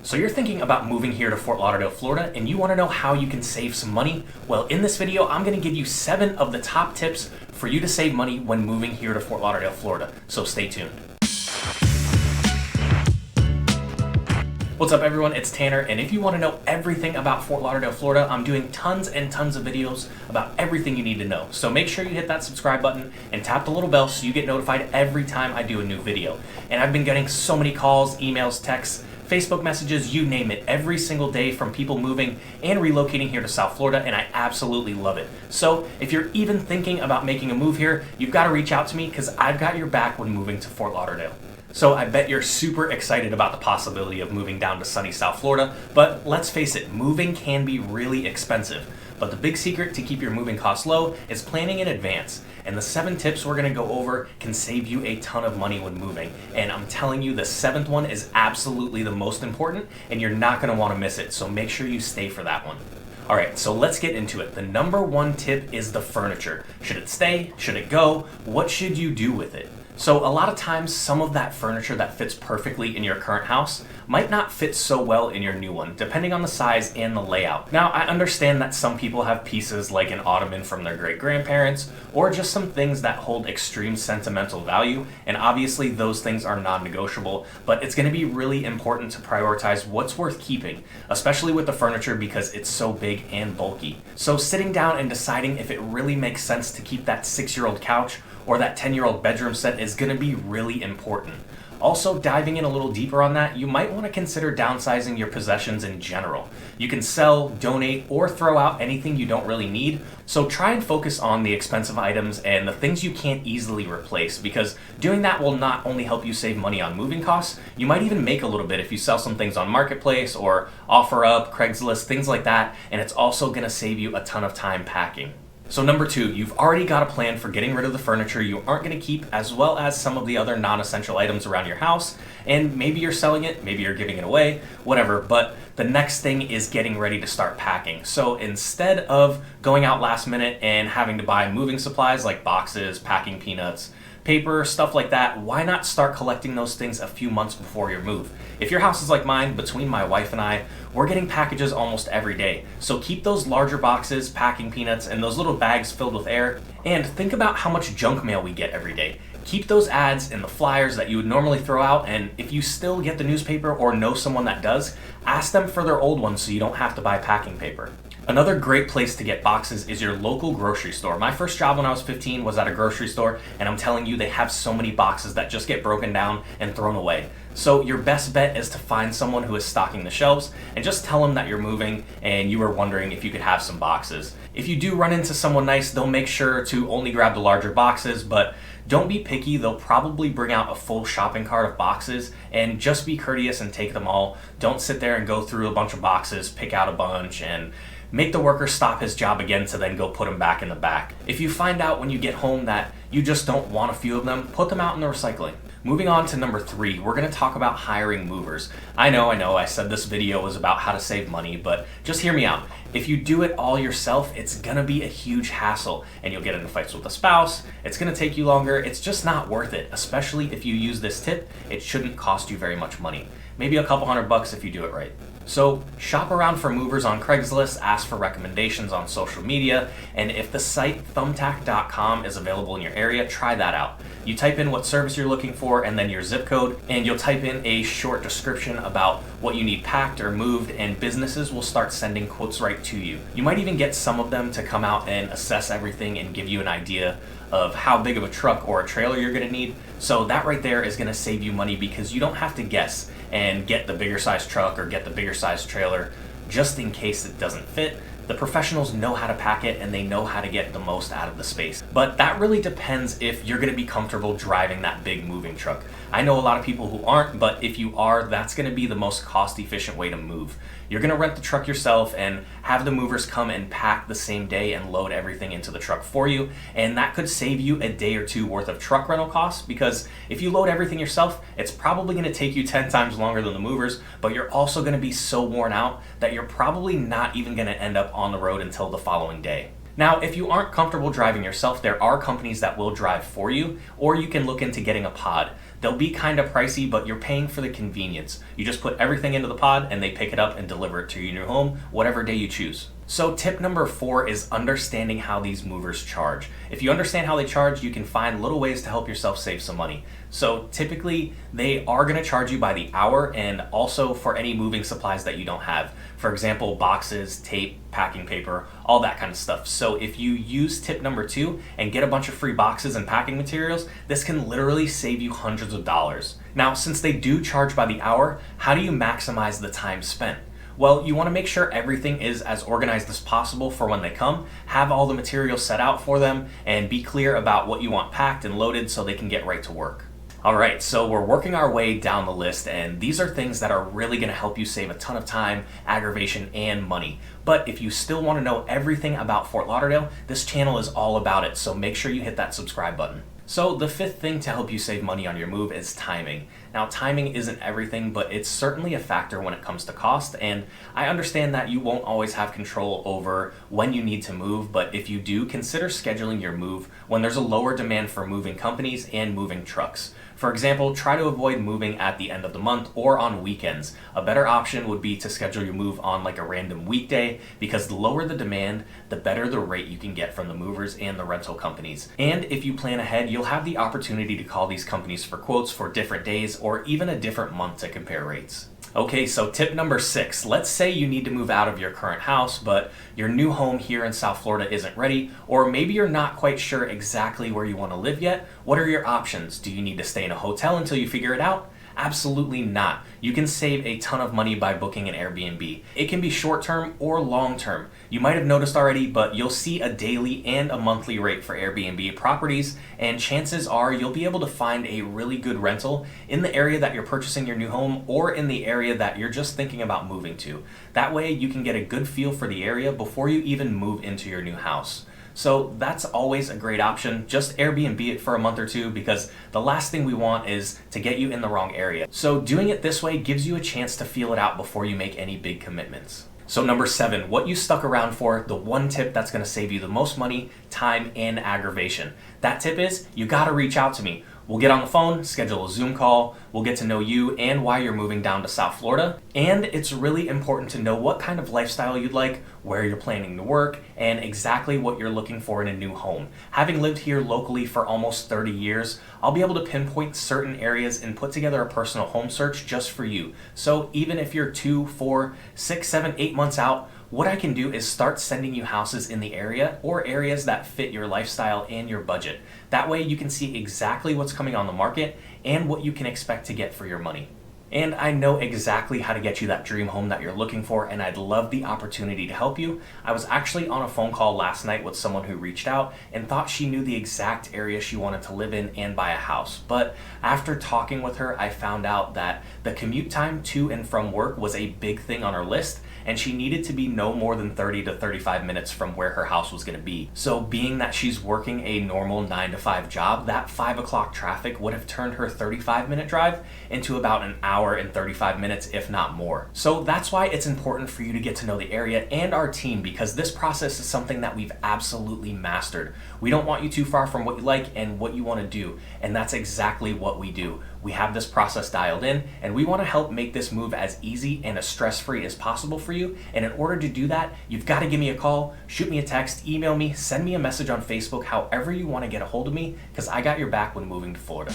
So you're thinking about moving here to Fort Lauderdale, Florida, and you want to know how you can save some money? Well, in this video, I'm going to give you 7 of the top tips for you to save money when moving here to Fort Lauderdale, Florida. So stay tuned. What's up everyone, it's Tanner, and if you want to know everything about Fort Lauderdale, Florida, I'm doing tons and tons of videos about everything you need to know. So make sure you hit that subscribe button and tap the little bell so you get notified every time I do a new video. And I've been getting so many calls, emails, texts, Facebook messages, you name it, every single day from people moving and relocating here to South Florida, and I absolutely love it. So if you're even thinking about making a move here, you've got to reach out to me because I've got your back when moving to Fort Lauderdale. So I bet you're super excited about the possibility of moving down to sunny South Florida, but let's face it, moving can be really expensive. But the big secret to keep your moving costs low is planning in advance. And the 7 tips we're gonna go over can save you a ton of money when moving. And I'm telling you, the 7th one is absolutely the most important, and you're not gonna wanna miss it, so make sure you stay for that one. All right, so let's get into it. The number 1 tip is the furniture. Should it stay? Should it go? What should you do with it? So a lot of times, some of that furniture that fits perfectly in your current house might not fit so well in your new one, depending on the size and the layout. Now, I understand that some people have pieces like an ottoman from their great-grandparents, or just some things that hold extreme sentimental value, and obviously those things are non-negotiable, but it's gonna be really important to prioritize what's worth keeping, especially with the furniture because it's so big and bulky. So sitting down and deciding if it really makes sense to keep that 6-year-old couch or that 10-year-old bedroom set is going to be really important. Also, diving in a little deeper on that, you might want to consider downsizing your possessions in general. You can sell, donate, or throw out anything you don't really need, so try and focus on the expensive items and the things you can't easily replace, because doing that will not only help you save money on moving costs, you might even make a little bit if you sell some things on Marketplace or OfferUp, Craigslist, things like that, and it's also going to save you a ton of time packing. So number 2, you've already got a plan for getting rid of the furniture you aren't going to keep, as well as some of the other non-essential items around your house, and maybe you're selling it, maybe you're giving it away, whatever, but the next thing is getting ready to start packing. So instead of going out last minute and having to buy moving supplies like boxes, packing peanuts, paper, stuff like that, why not start collecting those things a few months before your move? If your house is like mine, between my wife and I, we're getting packages almost every day. So keep those larger boxes, packing peanuts, and those little bags filled with air, and think about how much junk mail we get every day. Keep those ads and the flyers that you would normally throw out, and if you still get the newspaper or know someone that does, ask them for their old ones so you don't have to buy packing paper. Another great place to get boxes is your local grocery store. My first job when I was 15 was at a grocery store, and I'm telling you, they have so many boxes that just get broken down and thrown away. So your best bet is to find someone who is stocking the shelves and just tell them that you're moving and you were wondering if you could have some boxes. If you do run into someone nice, they'll make sure to only grab the larger boxes, but don't be picky. They'll probably bring out a full shopping cart of boxes, and just be courteous and take them all. Don't sit there and go through a bunch of boxes, pick out a bunch, and make the worker stop his job again to then go put them back in the back. If you find out when you get home that you just don't want a few of them, put them out in the recycling. Moving on to number 3, we're going to talk about hiring movers. I know, I said this video was about how to save money, but just hear me out. If you do it all yourself, it's going to be a huge hassle, and you'll get into fights with a spouse, it's going to take you longer, it's just not worth it, especially if you use this tip. It shouldn't cost you very much money. Maybe a couple $100 if you do it right. So shop around for movers on Craigslist, ask for recommendations on social media, and if the site thumbtack.com is available in your area, try that out. You type in what service you're looking for and then your zip code, and you'll type in a short description about what you need packed or moved, and businesses will start sending quotes right to you. You might even get some of them to come out and assess everything and give you an idea of how big of a truck or a trailer you're going to need. So that right there is going to save you money because you don't have to guess and get the bigger size truck or get the bigger size trailer just in case it doesn't fit. The professionals know how to pack it and they know how to get the most out of the space. But that really depends if you're going to be comfortable driving that big moving truck. I know a lot of people who aren't, but if you are, that's going to be the most cost-efficient way to move. You're going to rent the truck yourself and have the movers come and pack the same day and load everything into the truck for you, and that could save you a day or 2 worth of truck rental costs, because if you load everything yourself, it's probably going to take you 10 times longer than the movers, but you're also going to be so worn out that you're probably not even going to end up on the road until the following day. Now, if you aren't comfortable driving yourself, there are companies that will drive for you, or you can look into getting a pod. They'll be kind of pricey, but you're paying for the convenience. You just put everything into the pod and they pick it up and deliver it to your new home, whatever day you choose. So tip number 4 is understanding how these movers charge. If you understand how they charge, you can find little ways to help yourself save some money. So typically they are going to charge you by the hour and also for any moving supplies that you don't have. For example, boxes, tape, packing paper, all that kind of stuff. So if you use tip number 2 and get a bunch of free boxes and packing materials, this can literally save you hundreds of dollars. Now, since they do charge by the hour, how do you maximize the time spent? Well, you want to make sure everything is as organized as possible for when they come, have all the materials set out for them, and be clear about what you want packed and loaded so they can get right to work. Alright, so we're working our way down the list, and these are things that are really going to help you save a ton of time, aggravation, and money. But if you still want to know everything about Fort Lauderdale, this channel is all about it, so make sure you hit that subscribe button. So the 5th thing to help you save money on your move is timing. Now, timing isn't everything, but it's certainly a factor when it comes to cost, and I understand that you won't always have control over when you need to move, but if you do, consider scheduling your move when there's a lower demand for moving companies and moving trucks. For example, try to avoid moving at the end of the month or on weekends. A better option would be to schedule your move on like a random weekday, because the lower the demand, the better the rate you can get from the movers and the rental companies. And if you plan ahead, you'll have the opportunity to call these companies for quotes for different days or even a different month to compare rates. Okay, so tip number 6. Let's say you need to move out of your current house, but your new home here in South Florida isn't ready, or maybe you're not quite sure exactly where you want to live yet. What are your options? Do you need to stay in a hotel until you figure it out? Absolutely not. You can save a ton of money by booking an Airbnb. It can be short-term or long-term. You might have noticed already, but you'll see a daily and a monthly rate for Airbnb properties, and chances are you'll be able to find a really good rental in the area that you're purchasing your new home or in the area that you're just thinking about moving to. That way you can get a good feel for the area before you even move into your new house. So that's always a great option. Just Airbnb it for a month or two, because the last thing we want is to get you in the wrong area. So doing it this way gives you a chance to feel it out before you make any big commitments. So number 7, what you stuck around for, the one tip that's going to save you the most money, time, and aggravation. That tip is you got to reach out to me. We'll get on the phone, schedule a Zoom call, we'll get to know you and why you're moving down to South Florida. And it's really important to know what kind of lifestyle you'd like, where you're planning to work, and exactly what you're looking for in a new home. Having lived here locally for almost 30 years, I'll be able to pinpoint certain areas and put together a personal home search just for you. So even if you're 2, 4, 6, 7, 8 months out, what I can do is start sending you houses in the area or areas that fit your lifestyle and your budget. That way you can see exactly what's coming on the market and what you can expect to get for your money. And I know exactly how to get you that dream home that you're looking for, and I'd love the opportunity to help you. I was actually on a phone call last night with someone who reached out and thought she knew the exact area she wanted to live in and buy a house. But after talking with her, I found out that the commute time to and from work was a big thing on her list, and she needed to be no more than 30 to 35 minutes from where her house was going to be. So being that she's working a normal 9 to 5 job, that 5 o'clock traffic would have turned her 35-minute drive into about an hour and 35 minutes, if not more. So that's why it's important for you to get to know the area and our team, because this process is something that we've absolutely mastered. We don't want you too far from what you like and what you want to do, and that's exactly what we do. We have this process dialed in, and we want to help make this move as easy and as stress-free as possible for you. And in order to do that, you've got to give me a call, shoot me a text, email me, send me a message on Facebook, however you want to get a hold of me, because I got your back when moving to Florida.